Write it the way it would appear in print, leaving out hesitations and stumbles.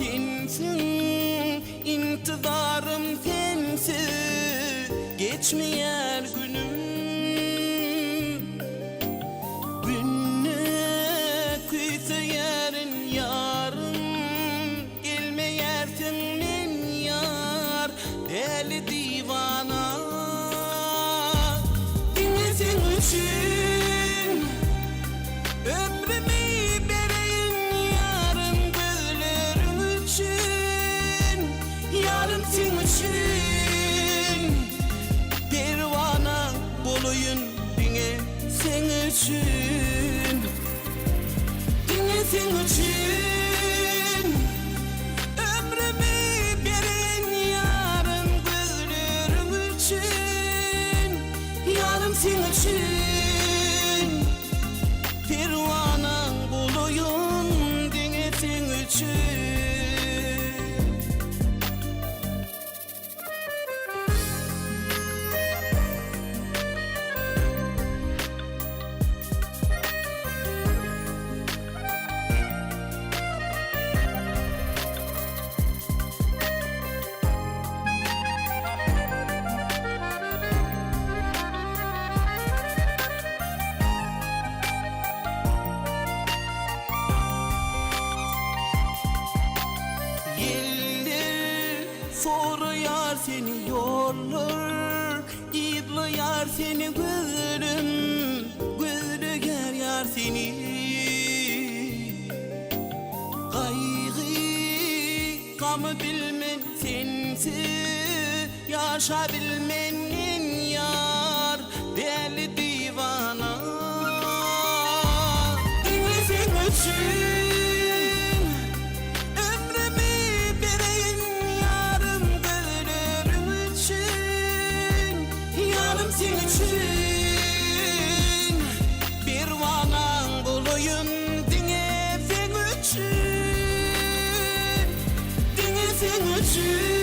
sensin, intizarım sensiz geçmeyer günüm. Günne kuysa yarın yarım, gelmeyersin men yar deli divana. Dinlesin için ömrümü vereyim yarın gözlerin için, yarın sen için pervana bolayım dine sen için, dine sen için ömrümü vereyim yarın gözlerin için, yarın sen için pervanan bulayım dine sen için. Soruyor seni yollar, idliyar seni gülüm, gülüger yar seni. Kaygı, gamı bilmen sensiz, yaşa bilmenin yar, deli divana. Dinlesin için sen için pervanan bulayım dine sen için, dine sen için.